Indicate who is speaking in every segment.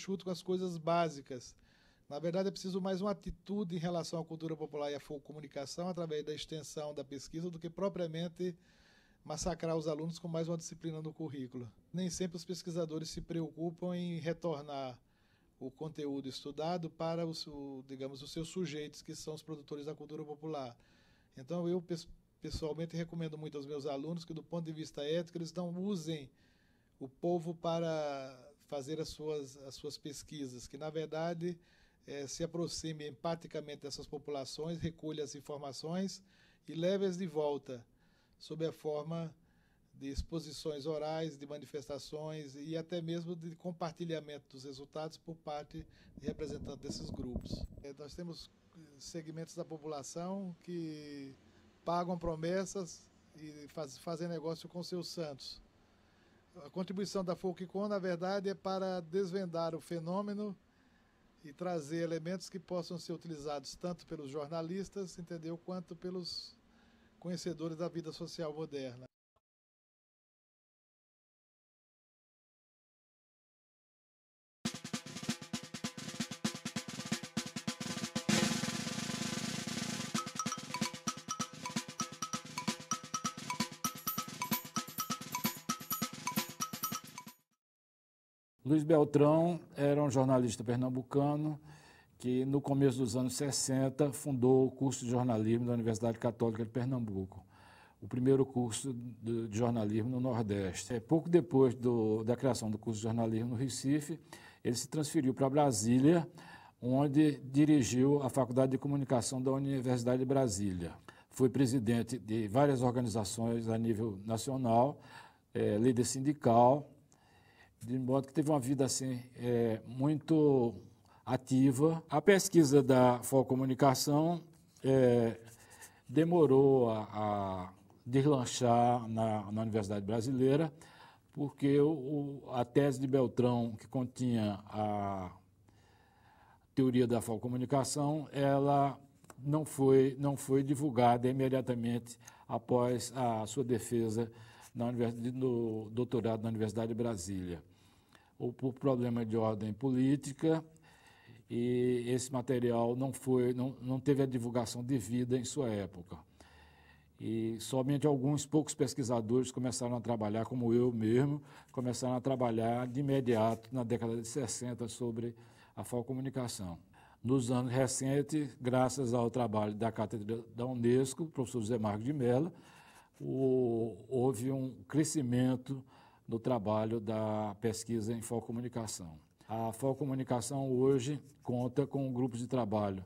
Speaker 1: enxuto com as coisas básicas. Na verdade, é preciso mais uma atitude em relação à cultura popular e à comunicação através da extensão da pesquisa do que propriamente massacrar os alunos com mais uma disciplina no currículo. Nem sempre os pesquisadores se preocupam em retornar o conteúdo estudado para digamos, os seus sujeitos, que são os produtores da cultura popular. Então, eu pessoalmente recomendo muito aos meus alunos que, do ponto de vista ético, eles não usem o povo para fazer as suas pesquisas, que, na verdade, se aproxime empaticamente dessas populações, recolha as informações e leve-as de volta, sob a forma de exposições orais, de manifestações e até mesmo de compartilhamento dos resultados por parte de representantes desses grupos. Nós temos segmentos da população que pagam promessas e fazem negócio com seus santos. A contribuição da Folkcom, na verdade, é para desvendar o fenômeno e trazer elementos que possam ser utilizados tanto pelos jornalistas, entendeu, quanto pelos conhecedores da vida social moderna.
Speaker 2: Luiz Beltrão era um jornalista pernambucano que, no começo dos anos 60, fundou o curso de jornalismo da Universidade Católica de Pernambuco, o primeiro curso de jornalismo no Nordeste. Pouco depois da criação do curso de jornalismo no Recife, ele se transferiu para Brasília, onde dirigiu a Faculdade de Comunicação da Universidade de Brasília. Foi presidente de várias organizações a nível nacional, líder sindical, de modo que teve uma vida assim, muito ativa. A pesquisa da Folcomunicação demorou a deslanchar na Universidade Brasileira, porque a tese de Beltrão, que continha a teoria da Folcomunicação, ela não foi divulgada imediatamente após a sua defesa no doutorado na Universidade de Brasília, ou por problema de ordem política, e esse material não teve a divulgação devida em sua época. E somente alguns poucos pesquisadores começaram a trabalhar, como eu mesmo, começaram a trabalhar de imediato, na década de 60, sobre a Folcomunicação. Nos anos recentes, graças ao trabalho da Cátedra da Unesco, professor José Marcos de Mello, houve um crescimento no trabalho da pesquisa em Folcomunicação. A Folcomunicação hoje conta com grupos de trabalho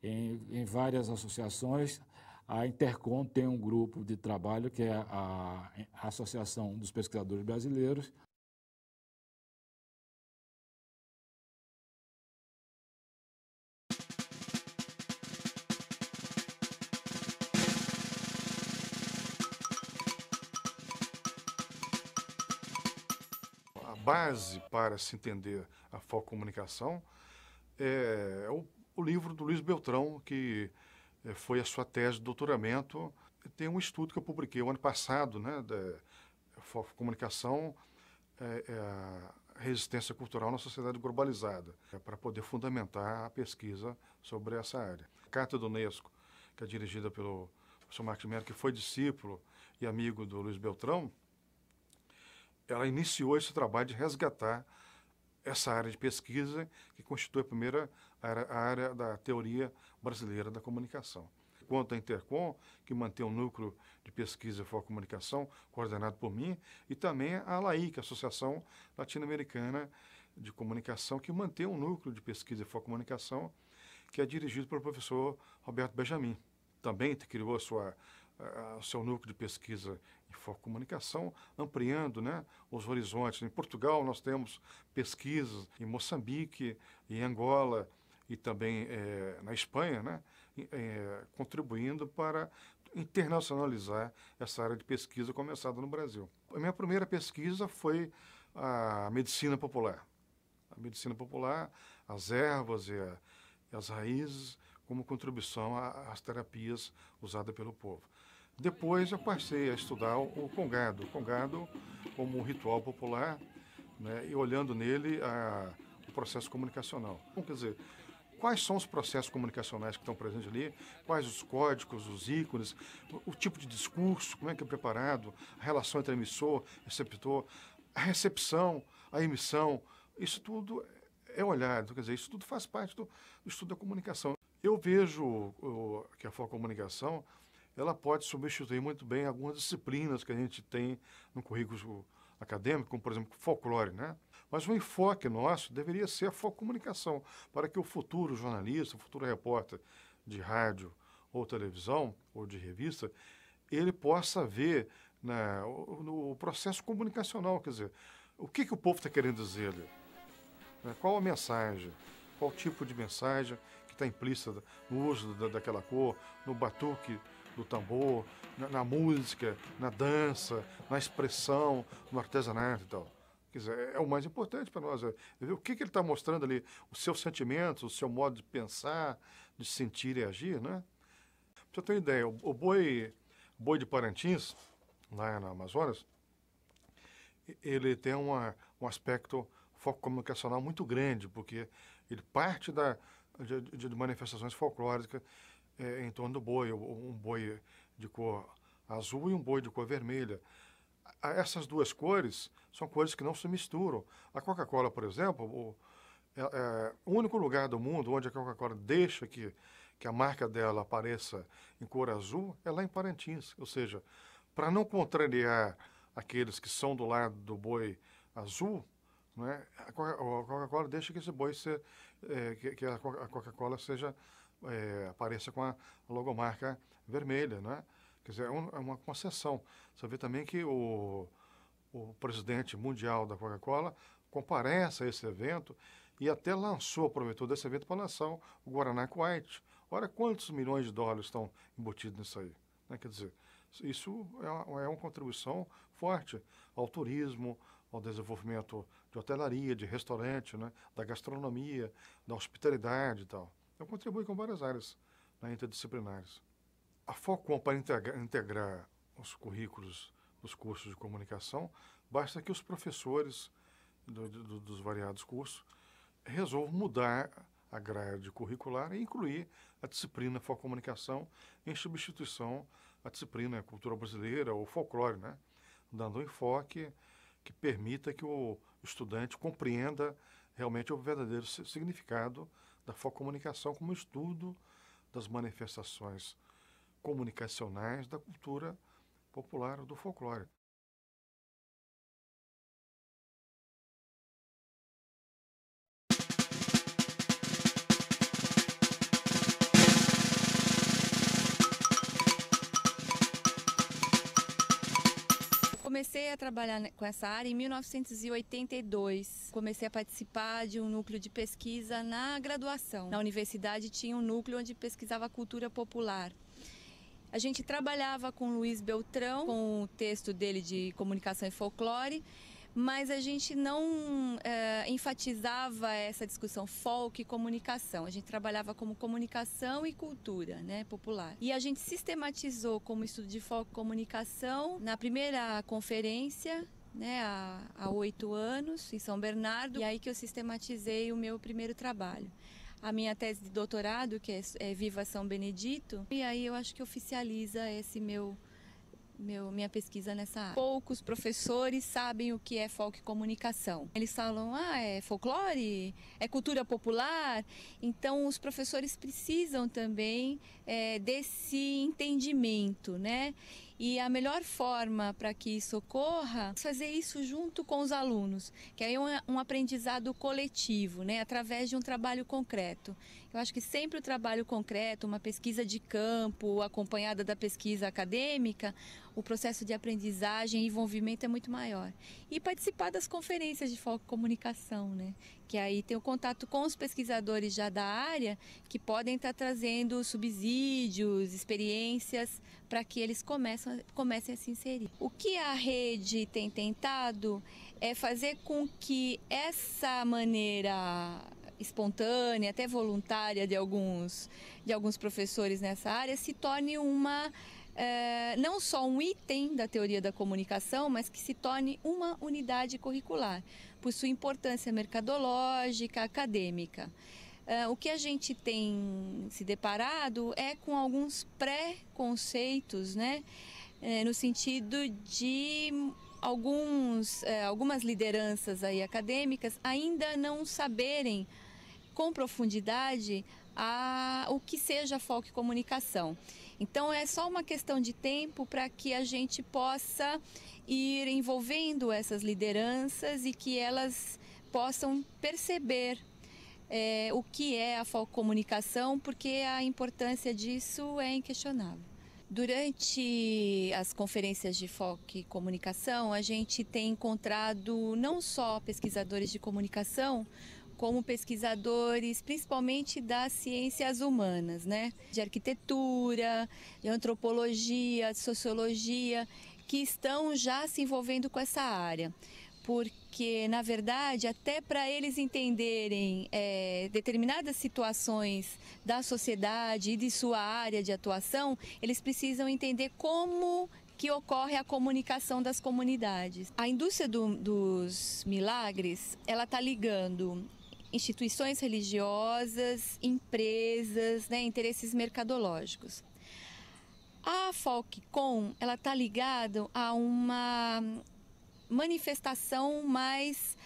Speaker 2: em várias associações. A Intercom tem um grupo de trabalho, que é a Associação dos Pesquisadores Brasileiros.
Speaker 3: A base para se entender a Folcomunicação é o livro do Luiz Beltrão, que foi a sua tese de doutoramento. Tem um estudo que eu publiquei o ano passado, né, da Folcomunicação, a resistência cultural na sociedade globalizada, para poder fundamentar a pesquisa sobre essa área. A Carta do Unesco, que é dirigida pelo professor Marcos de Mello, que foi discípulo e amigo do Luiz Beltrão, ela iniciou esse trabalho de resgatar essa área de pesquisa que constitui a primeira área da teoria brasileira da comunicação. Quanto à Intercom, que mantém um núcleo de pesquisa e Folcomunicação, coordenado por mim, e também a ALAI, que é a Associação Latino-Americana de Comunicação, que mantém um núcleo de pesquisa e Folcomunicação, que é dirigido pelo professor Roberto Benjamin. Também criou o seu núcleo de pesquisa em Folcomunicação, ampliando, né, os horizontes. Em Portugal, nós temos pesquisas em Moçambique, em Angola e também na Espanha, né, contribuindo para internacionalizar essa área de pesquisa começada no Brasil. A minha primeira pesquisa foi a medicina popular. A medicina popular, as ervas e as raízes, como contribuição às terapias usadas pelo povo. Depois eu passei a estudar o congado como um ritual popular, né, e olhando nele o processo comunicacional. Então, quer dizer, quais são os processos comunicacionais que estão presentes ali, quais os códigos, os ícones, o tipo de discurso, como é que é preparado, a relação entre emissor, receptor, a recepção, a emissão, isso tudo é olhado, quer dizer, isso tudo faz parte do estudo da comunicação. Eu vejo que a focomunicação, ela pode substituir muito bem algumas disciplinas que a gente tem no currículo acadêmico, como, por exemplo, folclore, né? Mas o enfoque nosso deveria ser a focomunicação, para que o futuro jornalista, o futuro repórter de rádio ou televisão ou de revista, ele possa ver, né, no processo comunicacional, quer dizer, o que o povo está querendo dizer ali, né? Qual a mensagem, qual tipo de mensagem que está implícita no uso daquela cor, no batuque do tambor, na música, na dança, na expressão, no artesanato e tal. Quer dizer, é o mais importante para nós, é ver o que ele está mostrando ali, os seus sentimentos, o seu modo de pensar, de sentir e agir, né? Pra você ter uma ideia, o boi de Parintins, lá na Amazonas, ele tem um aspecto focomunicacional muito grande, porque ele parte de manifestações folclóricas em torno do boi, um boi de cor azul e um boi de cor vermelha. Essas duas cores são cores que não se misturam. A Coca-Cola, por exemplo, o único lugar do mundo onde a Coca-Cola deixa que a marca dela apareça em cor azul é lá em Parintins. Ou seja, para não contrariar aqueles que são do lado do boi azul, né, a Coca-Cola deixa que esse boi que a Coca-Cola apareça com a logomarca vermelha, né? Quer dizer, é uma concessão. Você vê também que o presidente mundial da Coca-Cola comparece a esse evento e até aproveitou desse evento para lançar o Guaraná White. Olha quantos milhões de dólares estão embutidos nisso aí, né? Quer dizer, isso é uma contribuição forte ao turismo, ao desenvolvimento de hotelaria, de restaurante, né? Da gastronomia, da hospitalidade e tal. Então, contribui com várias áreas, né, interdisciplinares. A Focom, para integrar os currículos dos cursos de comunicação, basta que os professores dos variados cursos resolvam mudar a grade curricular e incluir a disciplina Focomunicação em substituição à disciplina Cultura Brasileira ou Folclore, né? Dando um enfoque que permita que o estudante compreenda realmente o verdadeiro significado da focomunicação como estudo das manifestações comunicacionais da cultura popular do folclore.
Speaker 4: Comecei a trabalhar com essa área em 1982. Comecei a participar de um núcleo de pesquisa na graduação. Na universidade tinha um núcleo onde pesquisava cultura popular. A gente trabalhava com Luiz Beltrão, com o texto dele de comunicação e folclore, mas a gente não enfatizava essa discussão folk e comunicação. A gente trabalhava como comunicação e cultura, né, popular. E a gente sistematizou como estudo de folk e comunicação na primeira conferência, né, há 8 anos, em São Bernardo, e aí que eu sistematizei o meu primeiro trabalho. A minha tese de doutorado, que é Viva São Benedito, e aí eu acho que oficializa esse minha pesquisa nessa área. Poucos professores sabem o que é folk comunicação. Eles falam, é folclore, é cultura popular. Então, os professores precisam também desse entendimento, né? E a melhor forma para que isso ocorra é fazer isso junto com os alunos, que aí é um aprendizado coletivo, né? Através de um trabalho concreto. Eu acho que sempre o trabalho concreto, uma pesquisa de campo, acompanhada da pesquisa acadêmica, o processo de aprendizagem e envolvimento é muito maior. E participar das conferências de focomunicação, né? Que aí tem o contato com os pesquisadores já da área, que podem estar trazendo subsídios, experiências, para que eles comecem a se inserir. O que a rede tem tentado é fazer com que essa maneira espontânea, até voluntária de alguns professores nessa área, se torne não só um item da teoria da comunicação, mas que se torne uma unidade curricular. por sua importância mercadológica, acadêmica. O que a gente tem se deparado é com alguns pré-conceitos, né? No sentido de algumas lideranças aí acadêmicas ainda não saberem com profundidade o que seja foco e comunicação. Então é só uma questão de tempo para que a gente possa ir envolvendo essas lideranças e que elas possam perceber o que é a foco comunicação, porque a importância disso é inquestionável. Durante as conferências de foco e comunicação, a gente tem encontrado não só pesquisadores de comunicação, como pesquisadores, principalmente das ciências humanas, né? De arquitetura, de antropologia, de sociologia, que estão já se envolvendo com essa área. Porque, na verdade, até para eles entenderem determinadas situações da sociedade e de sua área de atuação, eles precisam entender como que ocorre a comunicação das comunidades. A indústria dos milagres, ela está ligando instituições religiosas, empresas, né, interesses mercadológicos. A Falcicom, ela está ligada a uma manifestação mais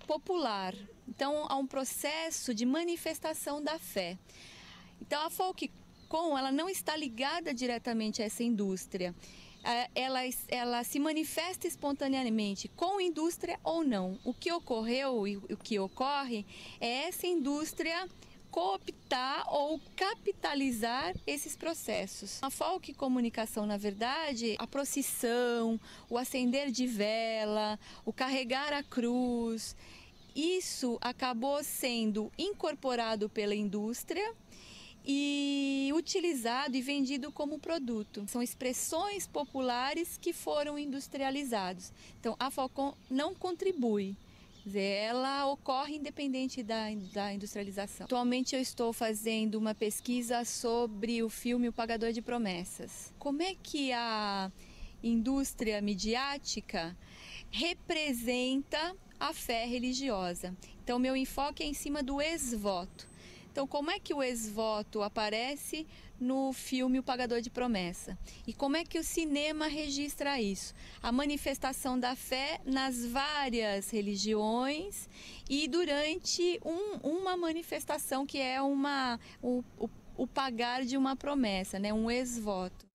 Speaker 4: popular, então a um processo de manifestação da fé. Então a Falcicom, ela não está ligada diretamente a essa indústria, ela se manifesta espontaneamente com indústria ou não. O que ocorreu e o que ocorre é essa indústria cooptar ou capitalizar esses processos. A foco e comunicação, na verdade, a procissão, o acender de vela, o carregar a cruz, isso acabou sendo incorporado pela indústria e utilizado e vendido como produto. São expressões populares que foram industrializadas. Então, a Falcicom não contribui. Ela ocorre independente da industrialização. Atualmente eu estou fazendo uma pesquisa sobre o filme O Pagador de Promessas. Como é que a indústria midiática representa a fé religiosa? Então, meu enfoque é em cima do ex-voto. Então, como é que o ex-voto aparece no filme O Pagador de Promessa? E como é que o cinema registra isso? A manifestação da fé nas várias religiões e durante uma manifestação que é o pagar de uma promessa, né? Um ex-voto.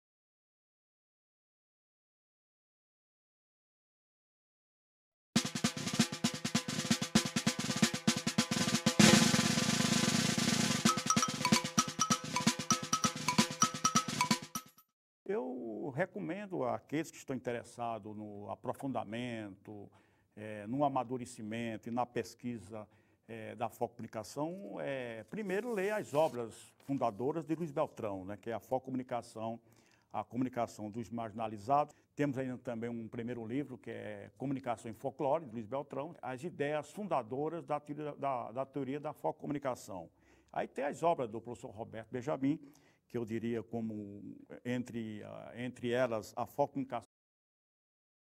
Speaker 5: Eu recomendo àqueles que estão interessados no aprofundamento, no amadurecimento e na pesquisa da Foco Comunicação, primeiro ler as obras fundadoras de Luiz Beltrão, né, que é a Foco Comunicação, a comunicação dos marginalizados. Temos ainda também um primeiro livro, que é Comunicação em Folclore, de Luiz Beltrão, as ideias fundadoras da teoria da Foco Comunicação. Aí tem as obras do professor Roberto Benjamin, que eu diria como, entre elas, a Foco Comunicação